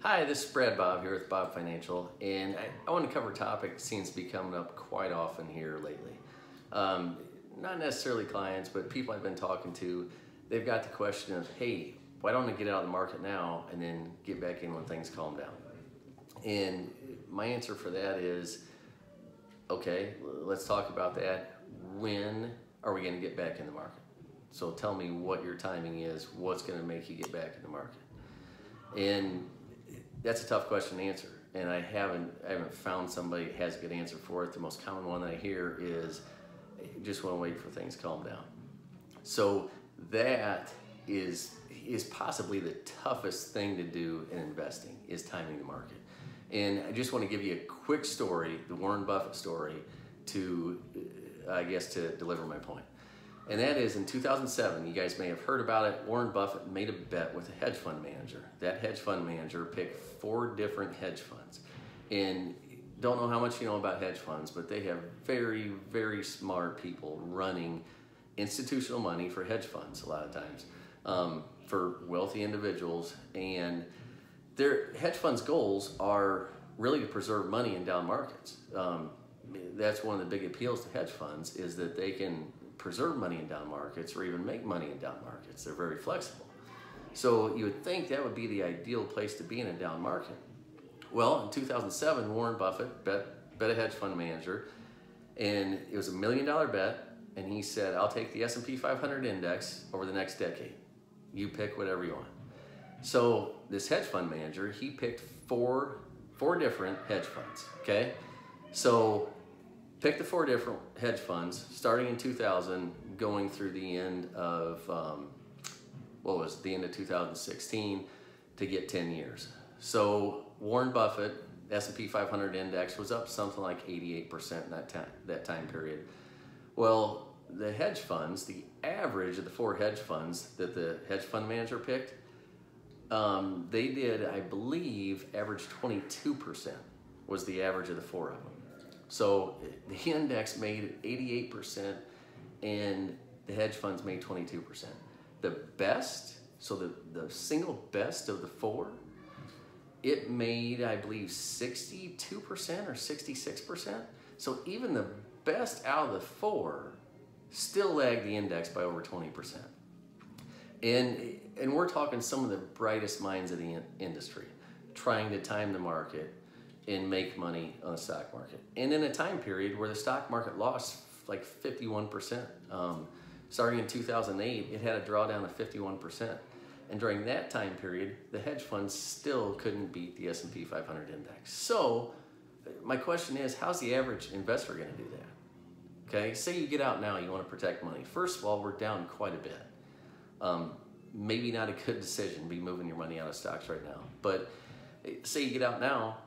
Hi, this is Brad Bob here with Bob Financial, and I want to cover a topic that seems to be coming up quite often here lately. Not necessarily clients, but people I've been talking to, they've got the question of, hey, why don't I get out of the market now and then get back in when things calm down? And my answer for that is, okay, let's talk about that. When are we going to get back in the market? So tell me what your timing is, what's going to make you get back in the market. And that's a tough question to answer, and I haven't found somebody who has a good answer for it. The most common one that I hear is, just want to wait for things to calm down. So that is possibly the toughest thing to do in investing, is timing the market. And I just want to give you a quick story, the Warren Buffett story, to deliver my point. And that is, in 2007, you guys may have heard about it, Warren Buffett made a bet with a hedge fund manager. That hedge fund manager picked 4 different hedge funds. And don't know how much you know about hedge funds, but they have very, very smart people running institutional money for hedge funds a lot of times, for wealthy individuals. And their hedge funds' goals are really to preserve money in down markets. That's one of the big appeals to hedge funds, is that they can preserve money in down markets or even make money in down markets. They're very flexible. So you would think that would be the ideal place to be in a down market. Well, in 2007, Warren Buffett bet a hedge fund manager, and it was $1 million bet, and he said, I'll take the S&P 500 index over the next decade. You pick whatever you want. So this hedge fund manager, he picked four different hedge funds, okay? So pick the 4 different hedge funds, starting in 2000, going through the end of, the end of 2016, to get 10 years. So Warren Buffett, S&P 500 index, was up something like 88% in that time period. Well, the hedge funds, the average of the 4 hedge funds that the hedge fund manager picked, they did, I believe, average 22% was the average of the 4 of them. So the index made 88% and the hedge funds made 22%. The best, so the single best of the 4, it made, I believe, 62% or 66%. So even the best out of the 4 still lagged the index by over 20%. And we're talking some of the brightest minds of the industry, trying to time the market and make money on the stock market. And in a time period where the stock market lost like 51%. Starting in 2008, it had a drawdown of 51%. And during that time period, the hedge funds still couldn't beat the S&P 500 index. So my question is, how's the average investor gonna do that? Okay, say you get out now, you wanna protect money. First of all, we're down quite a bit. Maybe not a good decision to be moving your money out of stocks right now. But say you get out now,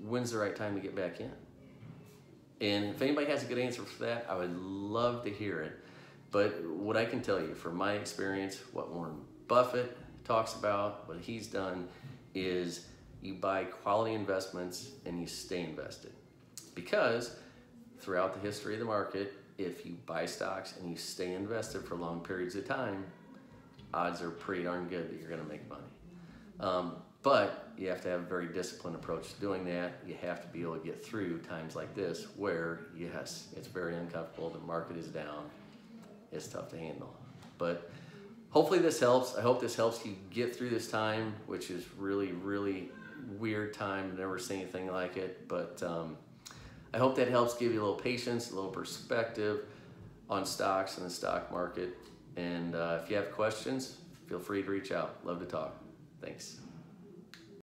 when's the right time to get back in? And if anybody has a good answer for that, I would love to hear it. But what I can tell you from my experience, what Warren Buffett talks about, what he's done, is you buy quality investments and you stay invested. Because throughout the history of the market, if you buy stocks and you stay invested for long periods of time, odds are pretty darn good that you're gonna make money. But you have to have a very disciplined approach to doing that. You have to be able to get through times like this where, yes, it's very uncomfortable, the market is down, it's tough to handle. But hopefully this helps. I hope this helps you get through this time, which is really, really weird time. I've never seen anything like it. But I hope that helps give you a little patience, a little perspective on stocks and the stock market. And if you have questions, feel free to reach out. Love to talk. Thanks.